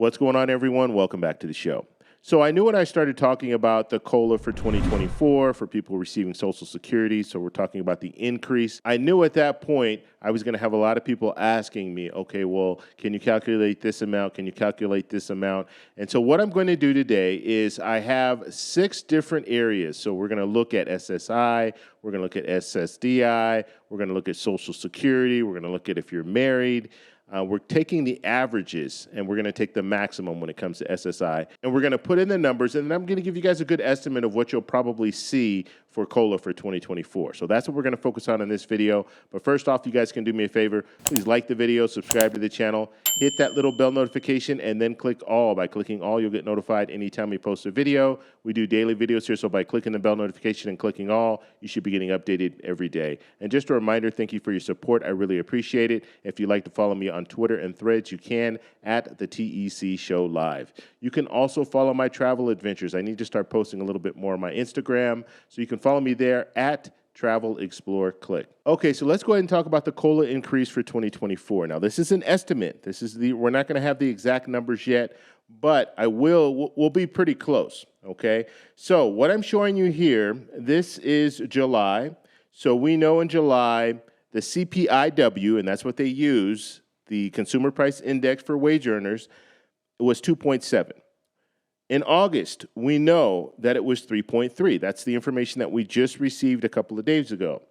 What's going on, everyone? Welcome back to the show. So I knew when I started talking about the COLA for 2024 for people receiving Social Security, so we're talking about the increase, I knew at that point I was going to have a lot of people asking me, okay, well, can you calculate this amount? Can you calculate this amount? And so what I'm going to do today is I have 6 different areas. So we're going to look at SSI, we're going to look at SSDI, we're going to look at Social Security, we're going to look at if you're married. We're taking the averages, and we're going to take the maximum when it comes to SSI, and we're going to put in the numbers, and then I'm going to give you guys a good estimate of what you'll probably see for COLA for 2024. So that's what we're going to focus on in this video. But first off, you guys can do me a favor. Please like the video, subscribe to the channel, hit that little bell notification, and then click all. By clicking all, you'll get notified anytime we post a video. We do daily videos here, so by clicking the bell notification and clicking all, you should be getting updated every day. And just a reminder, thank you for your support. I really appreciate it. If you'd like to follow me on Twitter and Threads, you can at the TEC Show Live. You can also follow my travel adventures. I need to start posting a little bit more on my Instagram, so you can follow me there at Travel Explore Click. Okay, so let's go ahead and talk about the COLA increase for 2024. Now, this is an estimate. We're not going to have the exact numbers yet, but we'll be pretty close, okay? So what I'm showing you here, this is July. So we know in July, the CPIW, and that's what they use, the Consumer Price Index for wage earners, was 2.7. In August, we know that it was 3.3. That's the information that we just received a couple of days ago.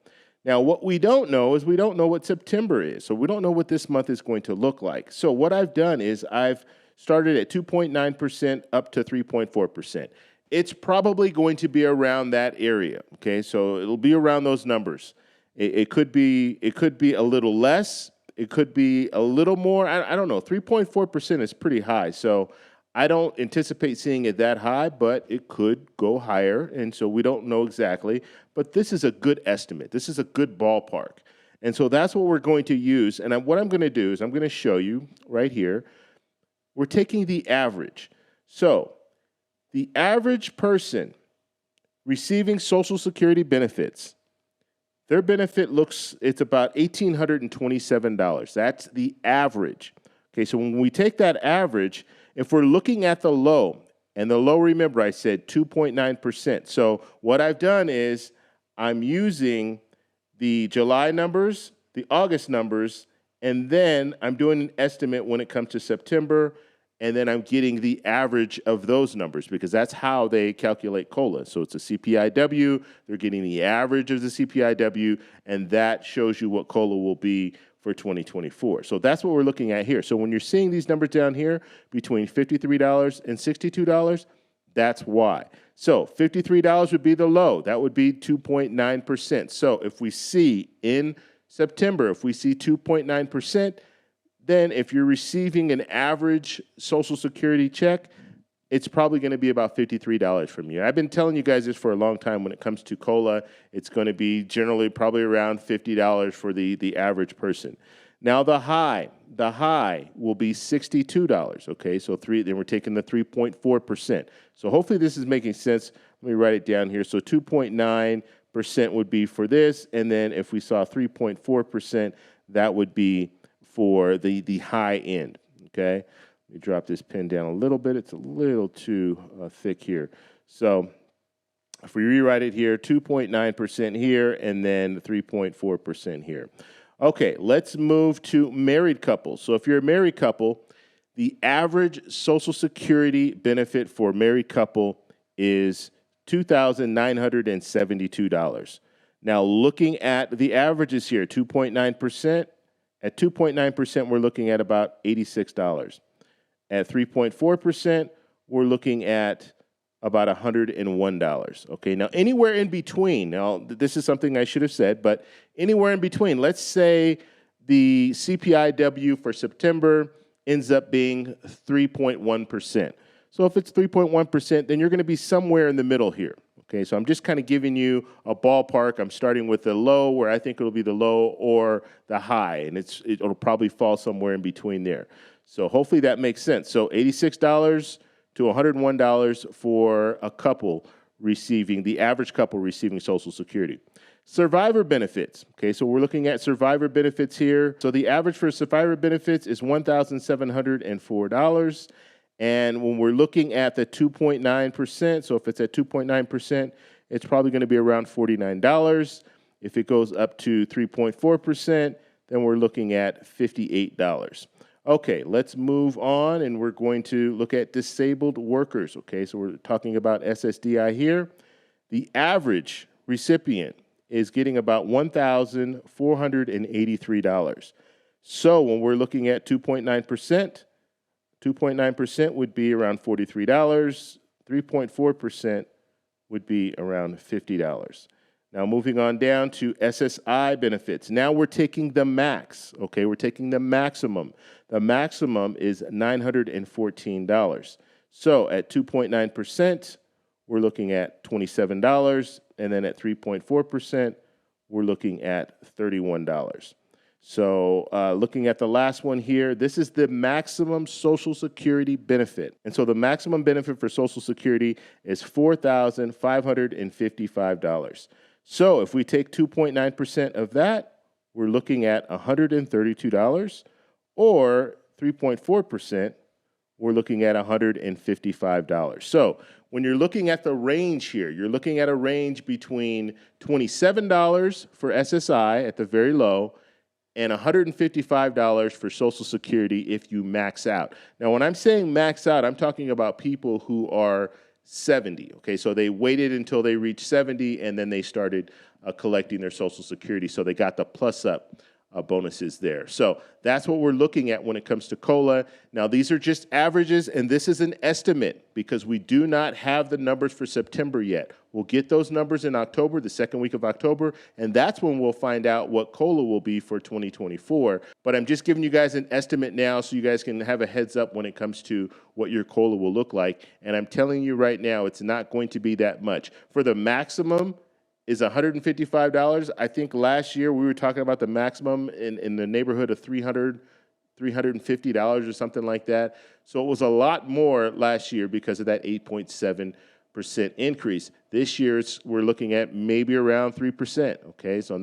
Now, what we don't know is we don't know what September is. So we don't know what this month is going to look like. So what I've done is I've started at 2.9% up to 3.4%. It's probably going to be around that area, okay? So it'll be around those numbers. It could be a little less. It could be a little more. I don't know. 3.4% is pretty high. So I don't anticipate seeing it that high, but it could go higher, and so we don't know exactly. But this is a good estimate. This is a good ballpark. And so that's what we're going to use. And what I'm going to do is I'm going to show you right here. We're taking the average. So the average person receiving Social Security benefits, their benefit it's about $1,827. That's the average. Okay, so when we take that average, if we're looking at the low, and the low, remember I said 2.9%. So what I've done is I'm using the July numbers, the August numbers, and then I'm doing an estimate when it comes to September, and then I'm getting the average of those numbers because that's how they calculate COLA. So it's a CPIW, they're getting the average of the CPIW, and that shows you what COLA will be for 2024. So that's what we're looking at here. So when you're seeing these numbers down here between $53 and $62, that's why. So $53 would be the low. That would be 2.9%. So if we see in September, if we see 2.9%, then if you're receiving an average Social Security check, it's probably going to be about $53 from you. I've been telling you guys this for a long time. When it comes to COLA, it's going to be generally probably around $50 for the average person. Now the high will be $62. Okay, so then we're taking the 3.4%. So hopefully this is making sense. Let me write it down here. So 2.9% would be for this, and then if we saw 3.4%, that would be for the high end. Okay. Let me drop this pen down a little bit. It's a little too thick here. So if we rewrite it here, 2.9% here, and then 3.4% here. Okay, let's move to married couples. So if you're a married couple, the average Social Security benefit for a married couple is $2,972. Now looking at the averages here, 2.9%. At 2.9%, we're looking at about $86. At 3.4%, we're looking at about $101. Okay, now anywhere in between, now this is something I should have said, but anywhere in between, let's say the CPIW for September ends up being 3.1%. So if it's 3.1%, then you're going to be somewhere in the middle here. Okay, so I'm just kind of giving you a ballpark. I'm starting with the low, where I think it'll be the low, or the high, and it'll probably fall somewhere in between there. So hopefully that makes sense. So $86 to $101 for a couple receiving, the average couple receiving Social Security. Survivor benefits. Okay, so we're looking at survivor benefits here. So the average for survivor benefits is $1,704. And when we're looking at the 2.9%, so if it's at 2.9%, it's probably going to be around $49. If it goes up to 3.4%, then we're looking at $58. Okay, let's move on, and we're going to look at disabled workers. Okay, so we're talking about SSDI here. The average recipient is getting about $1,483. So when we're looking at 2.9%, 2.9% would be around $43. 3.4% would be around $50. Now moving on down to SSI benefits. Now we're taking the max, okay? We're taking the maximum. The maximum is $914. So at 2.9%, we're looking at $27, and then at 3.4%, we're looking at $31. So looking at the last one here, this is the maximum Social Security benefit. And so the maximum benefit for Social Security is $4,555. So if we take 2.9% of that, we're looking at $132, or 3.4%, we're looking at $155. So when you're looking at the range here, you're looking at a range between $27 for SSI at the very low and $155 for Social Security if you max out. Now, when I'm saying max out, I'm talking about people who are 70, okay? So they waited until they reached 70, and then they started collecting their Social Security, so they got the plus-up bonuses there. So that's what we're looking at when it comes to COLA. Now, these are just averages, and this is an estimate because we do not have the numbers for September yet. We'll get those numbers in October, the second week of October, and that's when we'll find out what COLA will be for 2024. But I'm just giving you guys an estimate now so you guys can have a heads up when it comes to what your COLA will look like. And I'm telling you right now, it's not going to be that much. For the maximum is $155. I think last year we were talking about the maximum in the neighborhood of $350 or something like that. So it was a lot more last year because of that 8.7% increase. This year we're looking at maybe around 3%. Okay, so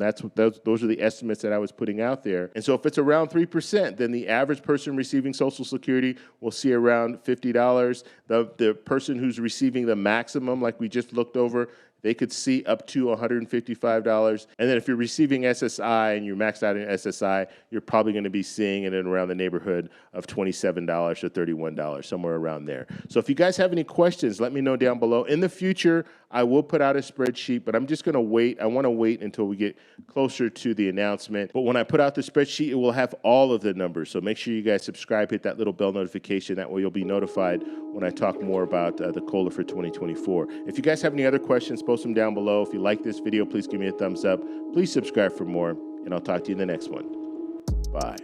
those are the estimates that I was putting out there. And so if it's around 3%, then the average person receiving Social Security will see around $50. The person who's receiving the maximum, like we just looked over, they could see up to $155. And then if you're receiving SSI and you're maxed out in SSI, you're probably going to be seeing it in around the neighborhood of $27 to $31, somewhere around there. So if you guys have any questions, let me know down below. In the future, I will put out a spreadsheet, but I'm just going to wait. I want to wait until we get closer to the announcement. But when I put out the spreadsheet, it will have all of the numbers. So make sure you guys subscribe, hit that little bell notification. That way you'll be notified when I talk more about the COLA for 2024. If you guys have any other questions, post them down below. If you like this video, please give me a thumbs up. Please subscribe for more, and I'll talk to you in the next one. Bye.